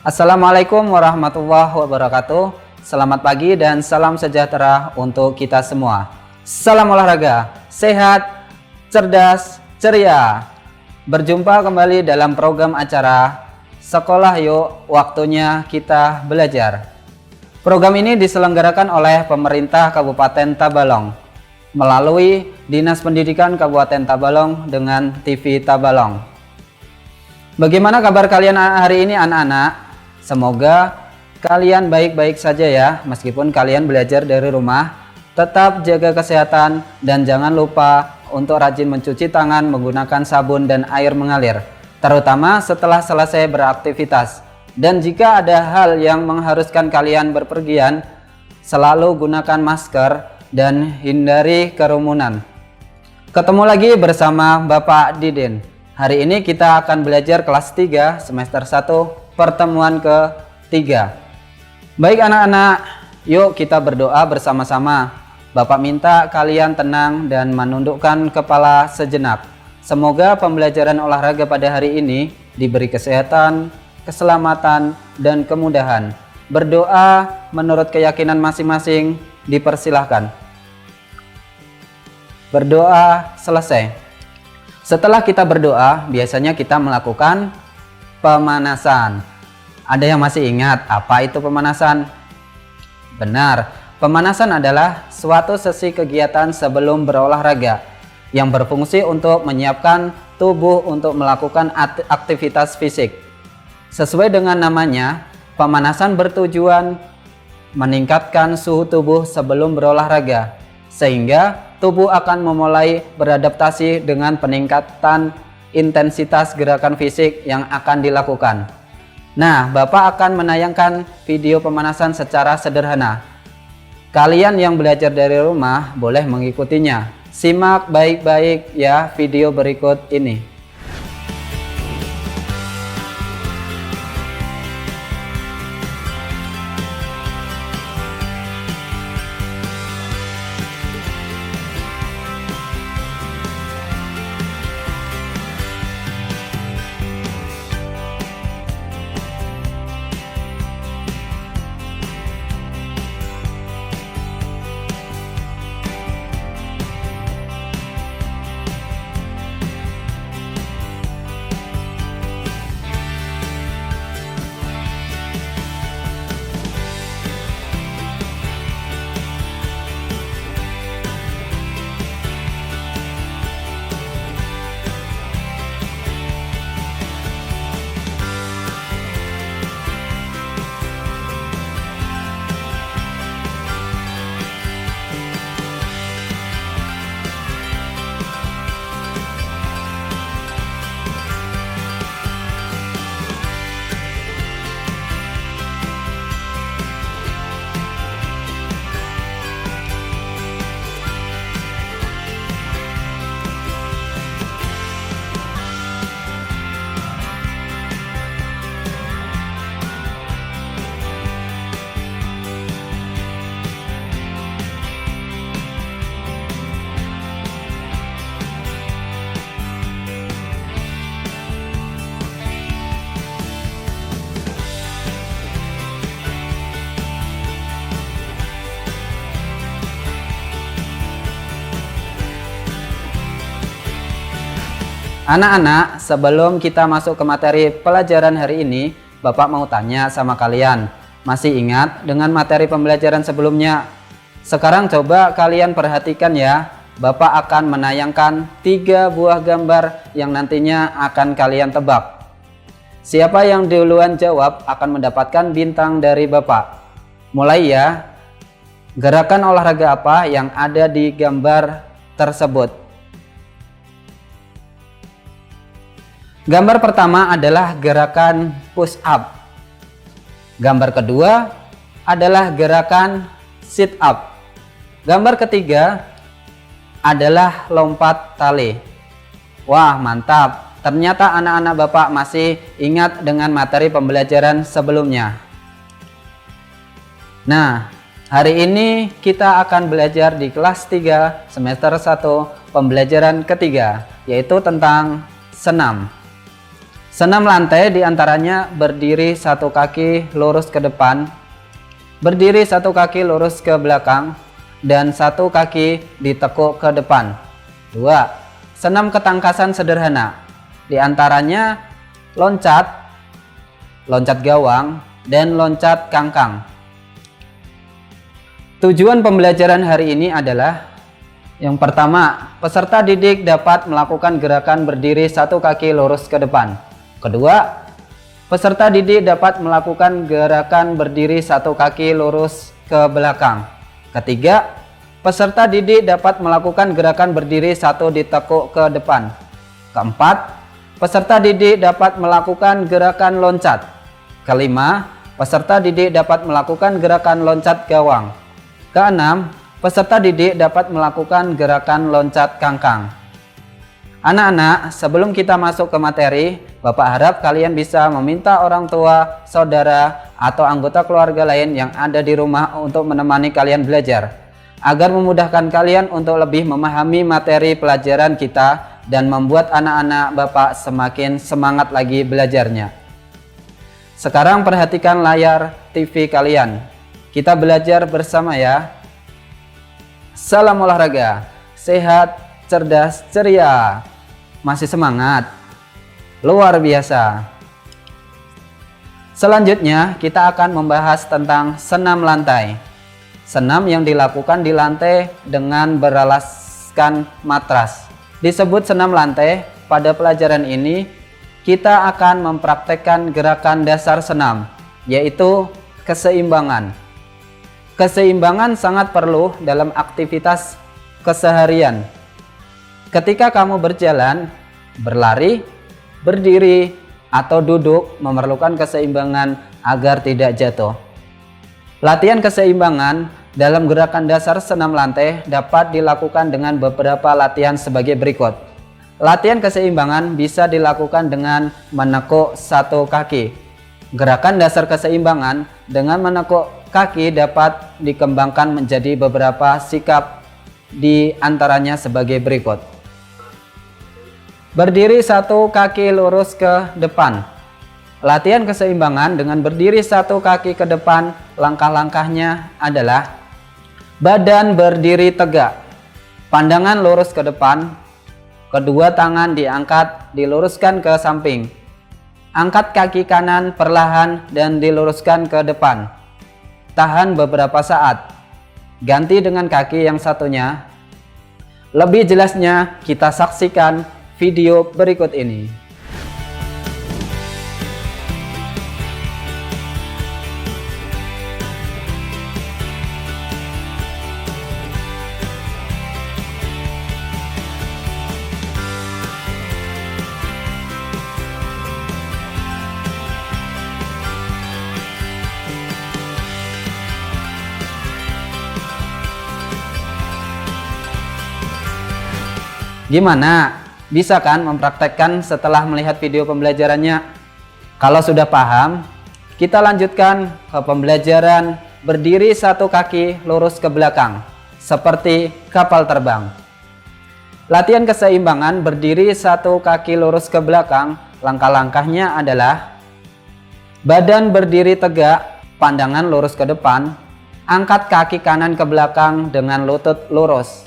Assalamualaikum warahmatullahi wabarakatuh. Selamat pagi dan salam sejahtera untuk kita semua. Salam olahraga, sehat, cerdas, ceria. Berjumpa kembali dalam program acara Sekolah Yuk, waktunya kita belajar. Program ini diselenggarakan oleh pemerintah Kabupaten Tabalong melalui Dinas Pendidikan Kabupaten Tabalong dengan TV Tabalong. Bagaimana kabar kalian hari ini anak-anak? Semoga kalian baik-baik saja ya, meskipun kalian belajar dari rumah. Tetap jaga kesehatan dan jangan lupa untuk rajin mencuci tangan menggunakan sabun dan air mengalir, terutama setelah selesai beraktivitas. Dan jika ada hal yang mengharuskan kalian berpergian, selalu gunakan masker dan hindari kerumunan. Ketemu lagi bersama Bapak Didin. Hari ini kita akan belajar kelas 3 semester 1 pertemuan ke-3. Baik anak-anak, yuk kita berdoa bersama-sama. Bapak minta kalian tenang dan menundukkan kepala sejenak. Semoga pembelajaran olahraga pada hari ini diberi kesehatan, keselamatan, dan kemudahan. Berdoa menurut keyakinan masing-masing, dipersilahkan. Berdoa selesai. Setelah kita berdoa, biasanya kita melakukan pemanasan. Ada yang masih ingat apa itu pemanasan? Benar, pemanasan adalah suatu sesi kegiatan sebelum berolahraga yang berfungsi untuk menyiapkan tubuh untuk melakukan aktivitas fisik. Sesuai dengan namanya, pemanasan bertujuan meningkatkan suhu tubuh sebelum berolahraga, sehingga tubuh akan memulai beradaptasi dengan peningkatan intensitas gerakan fisik yang akan dilakukan. Nah, Bapak akan menayangkan video pemanasan secara sederhana. Kalian yang belajar dari rumah boleh mengikutinya. Simak baik-baik ya video berikut ini. Anak-anak, sebelum kita masuk ke materi pelajaran hari ini, Bapak mau tanya sama kalian. Masih ingat dengan materi pembelajaran sebelumnya? Sekarang coba kalian perhatikan ya. Bapak akan menayangkan 3 buah gambar yang nantinya akan kalian tebak. Siapa yang duluan jawab akan mendapatkan bintang dari Bapak. Mulai ya. Gerakan olahraga apa yang ada di gambar tersebut? Gambar pertama adalah gerakan push up. Gambar kedua adalah gerakan sit up. Gambar ketiga adalah lompat tali. Wah, mantap. Ternyata anak-anak Bapak masih ingat dengan materi pembelajaran sebelumnya. Nah, hari ini kita akan belajar di kelas 3 semester 1 pembelajaran ketiga, yaitu tentang senam. Senam lantai diantaranya berdiri satu kaki lurus ke depan, berdiri satu kaki lurus ke belakang, dan satu kaki ditekuk ke depan. 2. Senam ketangkasan sederhana, diantaranya loncat, loncat gawang, dan loncat kangkang. Tujuan pembelajaran hari ini adalah yang pertama, peserta didik dapat melakukan gerakan berdiri satu kaki lurus ke depan. Kedua, peserta didik dapat melakukan gerakan berdiri satu kaki lurus ke belakang. Ketiga, peserta didik dapat melakukan gerakan berdiri satu ditekuk ke depan. Keempat, peserta didik dapat melakukan gerakan loncat. Kelima, peserta didik dapat melakukan gerakan loncat gawang. Keenam, peserta didik dapat melakukan gerakan loncat kangkang. Anak-anak, sebelum kita masuk ke materi, Bapak harap kalian bisa meminta orang tua, saudara, atau anggota keluarga lain yang ada di rumah untuk menemani kalian belajar, agar memudahkan kalian untuk lebih memahami materi pelajaran kita dan membuat anak-anak Bapak semakin semangat lagi belajarnya. Sekarang perhatikan layar TV kalian. Kita belajar bersama ya. Salam olahraga, sehat, cerdas, ceria. Masih semangat? Luar biasa. Selanjutnya kita akan membahas tentang senam lantai. Senam yang dilakukan di lantai dengan beralaskan matras disebut senam lantai. Pada pelajaran ini kita akan mempraktekkan gerakan dasar senam, yaitu keseimbangan. Keseimbangan sangat perlu dalam aktivitas keseharian. Ketika kamu berjalan, berlari, berdiri, atau duduk memerlukan keseimbangan agar tidak jatuh. Latihan keseimbangan dalam gerakan dasar senam lantai dapat dilakukan dengan beberapa latihan sebagai berikut. Latihan keseimbangan bisa dilakukan dengan menekuk satu kaki. Gerakan dasar keseimbangan dengan menekuk kaki dapat dikembangkan menjadi beberapa sikap, di antaranya sebagai berikut. Berdiri satu kaki lurus ke depan. Latihan keseimbangan dengan berdiri satu kaki ke depan, langkah-langkahnya adalah badan berdiri tegak, pandangan lurus ke depan, kedua tangan diangkat diluruskan ke samping, angkat kaki kanan perlahan dan diluruskan ke depan. Tahan beberapa saat, ganti dengan kaki yang satunya. Lebih jelasnya kita saksikan video berikut ini. Gimana? Bisa kan mempraktekkan setelah melihat video pembelajarannya? Kalau sudah paham, kita lanjutkan ke pembelajaran berdiri satu kaki lurus ke belakang, seperti kapal terbang. Latihan keseimbangan berdiri satu kaki lurus ke belakang, langkah-langkahnya adalah badan berdiri tegak, pandangan lurus ke depan, angkat kaki kanan ke belakang dengan lutut lurus.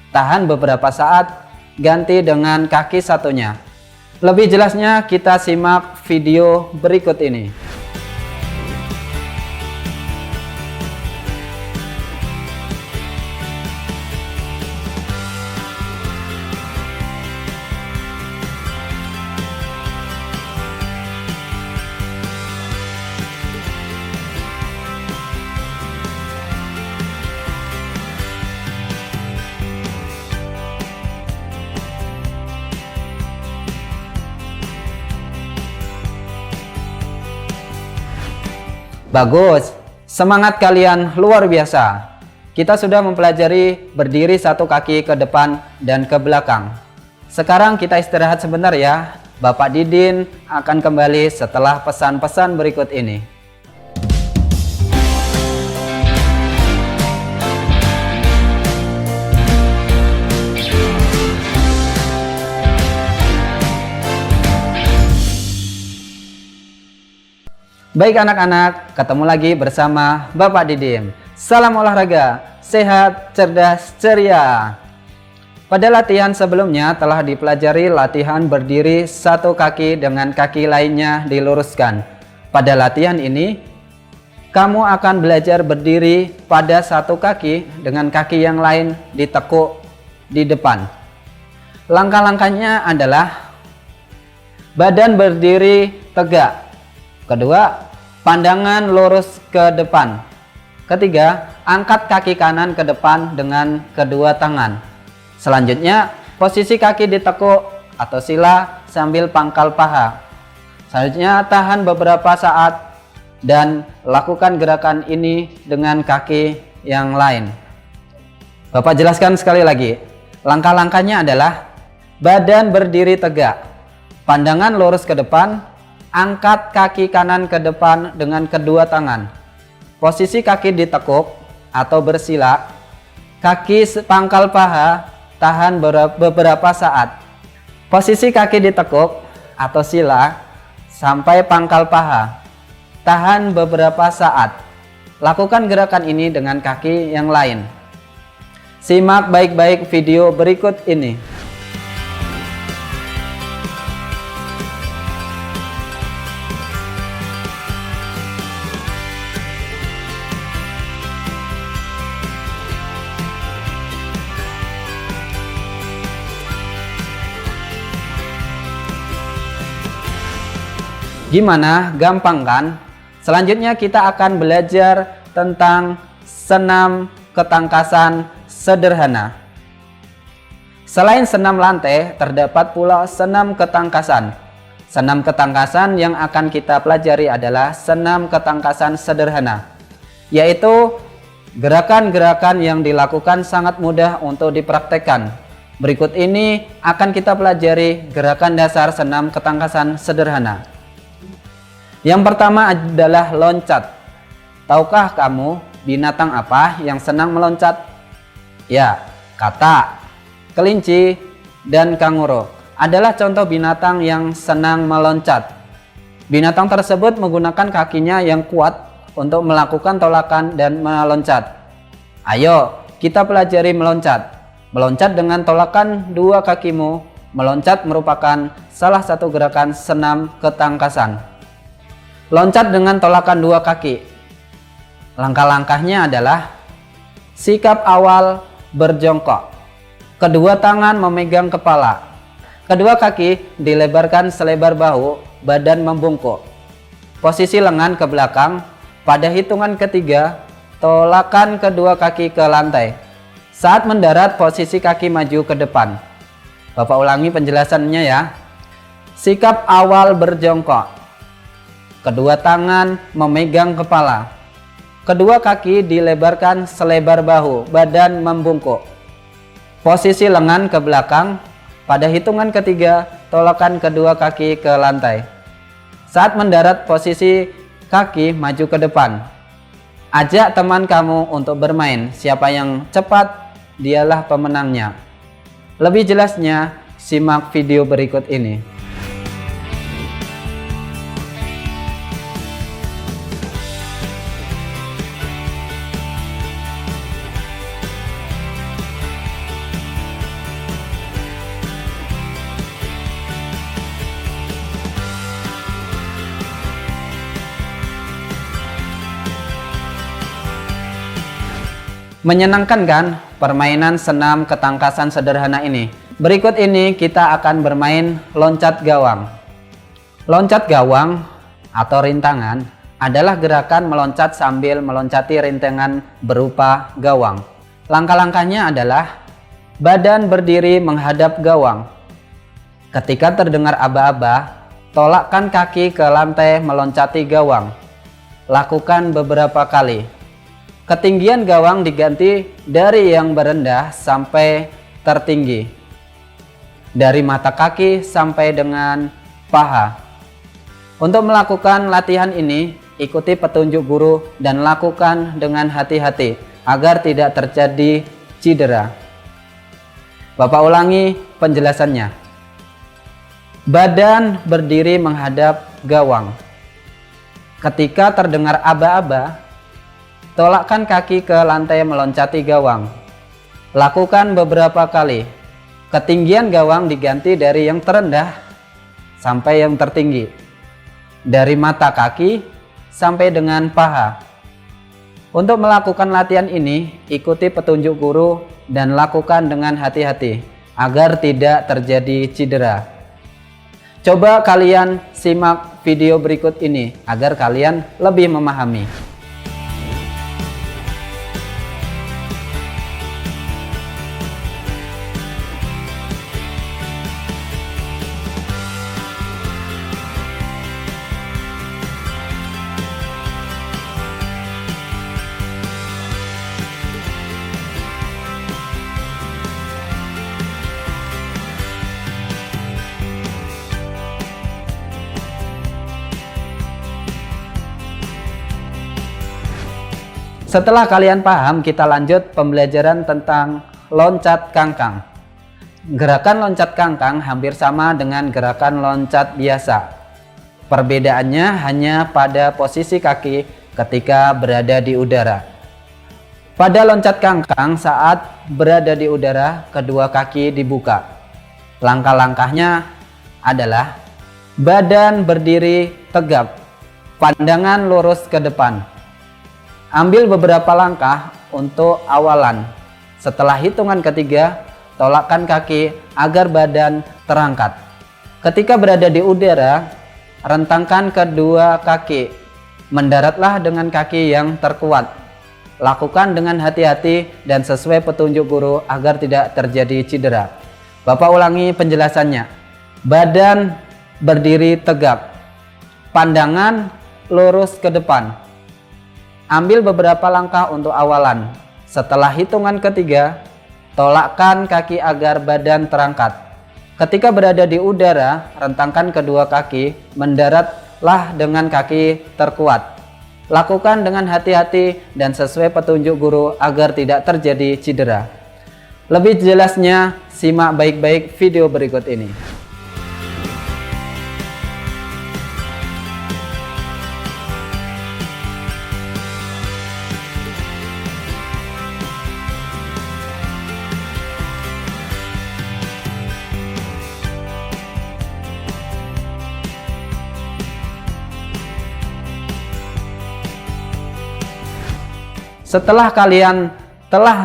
Tahan beberapa saat, ganti dengan kaki satunya. Lebih jelasnya kita simak video berikut ini. Bagus, semangat kalian luar biasa. Kita sudah mempelajari berdiri satu kaki ke depan dan ke belakang. Sekarang kita istirahat sebentar ya. Bapak Didin akan kembali setelah pesan-pesan berikut ini. Baik anak-anak, ketemu lagi bersama Bapak Didim. Salam olahraga, sehat, cerdas, ceria. Pada latihan sebelumnya telah dipelajari latihan berdiri satu kaki dengan kaki lainnya diluruskan. Pada latihan ini, kamu akan belajar berdiri pada satu kaki dengan kaki yang lain ditekuk di depan. Langkah-langkahnya adalah badan berdiri tegak. Kedua, pandangan lurus ke depan. Ketiga, angkat kaki kanan ke depan dengan kedua tangan. Selanjutnya, posisi kaki ditekuk atau sila sambil pangkal paha. Selanjutnya, tahan beberapa saat dan lakukan gerakan ini dengan kaki yang lain. Bapak jelaskan sekali lagi. Langkah-langkahnya adalah badan berdiri tegak, pandangan lurus ke depan, angkat kaki kanan ke depan dengan kedua tangan. Posisi kaki ditekuk atau bersila, kaki pangkal paha, tahan beberapa saat. Posisi kaki ditekuk atau sila sampai pangkal paha, tahan beberapa saat. Lakukan gerakan ini dengan kaki yang lain. Simak baik-baik video berikut ini. Gimana? Gampang kan? Selanjutnya kita akan belajar tentang senam ketangkasan sederhana. Selain senam lantai, terdapat pula senam ketangkasan. Senam ketangkasan yang akan kita pelajari adalah senam ketangkasan sederhana, yaitu gerakan-gerakan yang dilakukan sangat mudah untuk dipraktekkan. Berikut ini akan kita pelajari gerakan dasar senam ketangkasan sederhana. Yang pertama adalah loncat. Tahukah kamu binatang apa yang senang meloncat? Ya, katak, kelinci, dan kanguru adalah contoh binatang yang senang meloncat. Binatang tersebut menggunakan kakinya yang kuat untuk melakukan tolakan dan meloncat. Ayo, kita pelajari meloncat. Meloncat dengan tolakan dua kakimu. Meloncat merupakan salah satu gerakan senam ketangkasan. Loncat dengan tolakan dua kaki. Langkah-langkahnya adalah sikap awal berjongkok. Kedua tangan memegang kepala. Kedua kaki dilebarkan selebar bahu, badan membungkuk. Posisi lengan ke belakang. Pada hitungan ketiga, tolakan kedua kaki ke lantai. Saat mendarat, posisi kaki maju ke depan. Bapak ulangi penjelasannya ya. Sikap awal berjongkok. Kedua tangan memegang kepala. Kedua kaki dilebarkan selebar bahu, badan membungkuk. Posisi lengan ke belakang. Pada hitungan ketiga, tolakan kedua kaki ke lantai. Saat mendarat, posisi kaki maju ke depan. Ajak teman kamu untuk bermain. Siapa yang cepat, dialah pemenangnya. Lebih jelasnya, simak video berikut ini. Menyenangkan kan permainan senam ketangkasan sederhana ini? Berikut ini kita akan bermain loncat gawang. Loncat gawang atau rintangan adalah gerakan meloncat sambil meloncati rintangan berupa gawang. Langkah-langkahnya adalah badan berdiri menghadap gawang. Ketika terdengar aba-aba, tolakkan kaki ke lantai meloncati gawang. Lakukan beberapa kali. Ketinggian gawang diganti dari yang berendah sampai tertinggi. Dari mata kaki sampai dengan paha. Untuk melakukan latihan ini, ikuti petunjuk guru dan lakukan dengan hati-hati agar tidak terjadi cedera. Bapak ulangi penjelasannya. Badan berdiri menghadap gawang. Ketika terdengar aba-aba, tolakkan kaki ke lantai meloncati gawang. Lakukan beberapa kali. Ketinggian gawang diganti dari yang terendah sampai yang tertinggi. Dari mata kaki sampai dengan paha. Untuk melakukan latihan ini, ikuti petunjuk guru dan lakukan dengan hati-hati agar tidak terjadi cedera. Coba kalian simak video berikut ini agar kalian lebih memahami. Setelah kalian paham, kita lanjut pembelajaran tentang loncat kangkang. Gerakan loncat kangkang hampir sama dengan gerakan loncat biasa. Perbedaannya hanya pada posisi kaki ketika berada di udara. Pada loncat kangkang, saat berada di udara, kedua kaki dibuka. Langkah-langkahnya adalah badan berdiri tegap, pandangan lurus ke depan. Ambil beberapa langkah untuk awalan. Setelah hitungan ketiga, tolakkan kaki agar badan terangkat. Ketika berada di udara, rentangkan kedua kaki. Mendaratlah dengan kaki yang terkuat. Lakukan dengan hati-hati dan sesuai petunjuk guru agar tidak terjadi cedera. Bapak ulangi penjelasannya. Badan berdiri tegap. Pandangan lurus ke depan. Ambil beberapa langkah untuk awalan. Setelah hitungan ketiga, tolakkan kaki agar badan terangkat. Ketika berada di udara, rentangkan kedua kaki, mendaratlah dengan kaki terkuat. Lakukan dengan hati-hati dan sesuai petunjuk guru agar tidak terjadi cedera. Lebih jelasnya, simak baik-baik video berikut ini. Setelah kalian telah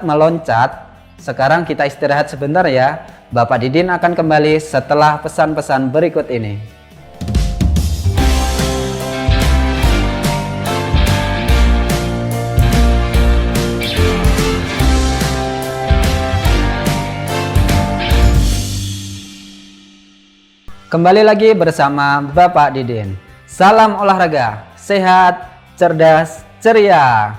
meloncat, sekarang kita istirahat sebentar ya. Bapak Didin akan kembali setelah pesan-pesan berikut ini. Kembali lagi bersama Bapak Didin. Salam olahraga, sehat, cerdas, ceria.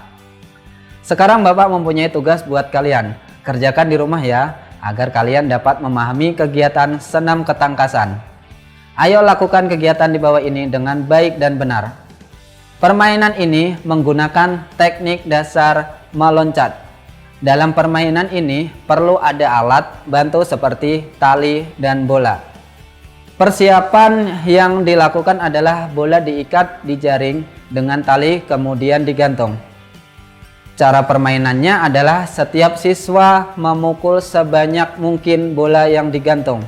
Sekarang Bapak mempunyai tugas buat kalian. Kerjakan di rumah ya, agar kalian dapat memahami kegiatan senam ketangkasan. Ayo lakukan kegiatan di bawah ini dengan baik dan benar. Permainan ini menggunakan teknik dasar meloncat. Dalam permainan ini perlu ada alat bantu seperti tali dan bola. Persiapan yang dilakukan adalah bola diikat di jaring dengan tali kemudian digantung. Cara permainannya adalah setiap siswa memukul sebanyak mungkin bola yang digantung.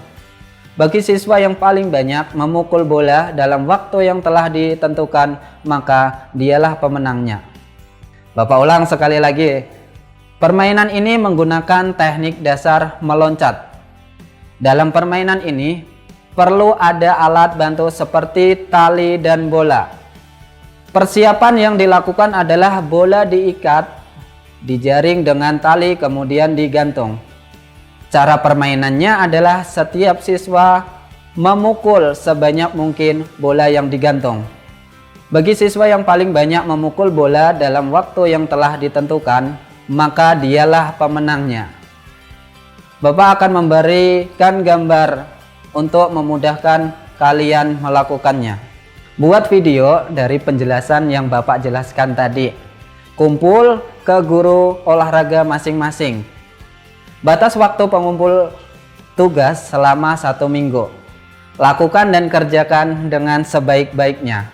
Bagi siswa yang paling banyak memukul bola dalam waktu yang telah ditentukan, maka dialah pemenangnya. Bapak ulang sekali lagi. Permainan ini menggunakan teknik dasar meloncat. Dalam permainan ini perlu ada alat bantu seperti tali dan bola. Persiapan yang dilakukan adalah bola diikat, dijaring dengan tali kemudian digantung. Cara permainannya adalah setiap siswa memukul sebanyak mungkin bola yang digantung. Bagi siswa yang paling banyak memukul bola dalam waktu yang telah ditentukan, maka dialah pemenangnya. Bapak akan memberikan gambar untuk memudahkan kalian melakukannya. Buat video dari penjelasan yang Bapak jelaskan tadi. Kumpul ke guru olahraga masing-masing. Batas waktu pengumpul tugas selama 1 minggu. Lakukan dan kerjakan dengan sebaik-baiknya.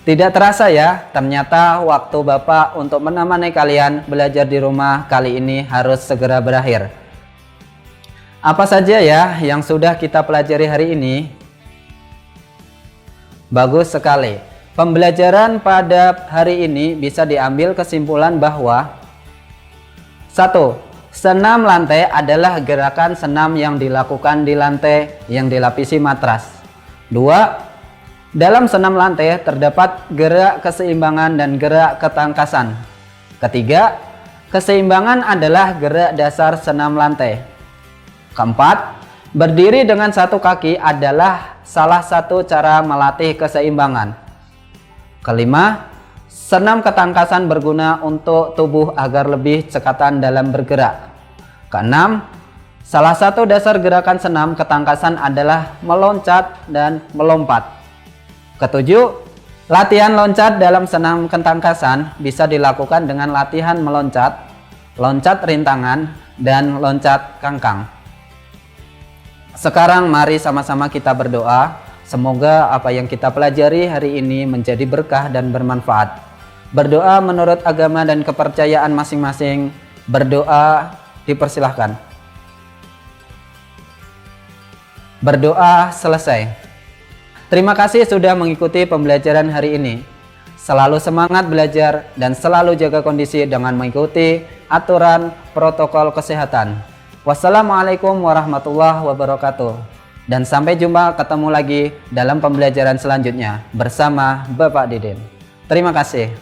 Tidak terasa ya, ternyata waktu Bapak untuk menemani kalian belajar di rumah kali ini harus segera berakhir. Apa saja ya yang sudah kita pelajari hari ini? Bagus sekali. Pembelajaran pada hari ini bisa diambil kesimpulan bahwa 1. Senam lantai adalah gerakan senam yang dilakukan di lantai yang dilapisi matras. 2. Dalam senam lantai terdapat gerak keseimbangan dan gerak ketangkasan. Ketiga, keseimbangan adalah gerak dasar senam lantai. Keempat, berdiri dengan satu kaki adalah salah satu cara melatih keseimbangan. Kelima, senam ketangkasan berguna untuk tubuh agar lebih cekatan dalam bergerak. Keenam, salah satu dasar gerakan senam ketangkasan adalah meloncat dan melompat. Ketujuh, latihan loncat dalam senam ketangkasan bisa dilakukan dengan latihan meloncat, loncat rintangan, dan loncat kangkang. Sekarang mari sama-sama kita berdoa. Semoga apa yang kita pelajari hari ini menjadi berkah dan bermanfaat. Berdoa menurut agama dan kepercayaan masing-masing. Berdoa dipersilahkan. Berdoa selesai. Terima kasih sudah mengikuti pembelajaran hari ini. Selalu semangat belajar dan selalu jaga kondisi dengan mengikuti aturan protokol kesehatan. Wassalamualaikum warahmatullahi wabarakatuh. Dan sampai jumpa ketemu lagi dalam pembelajaran selanjutnya bersama Bapak Didin. Terima kasih.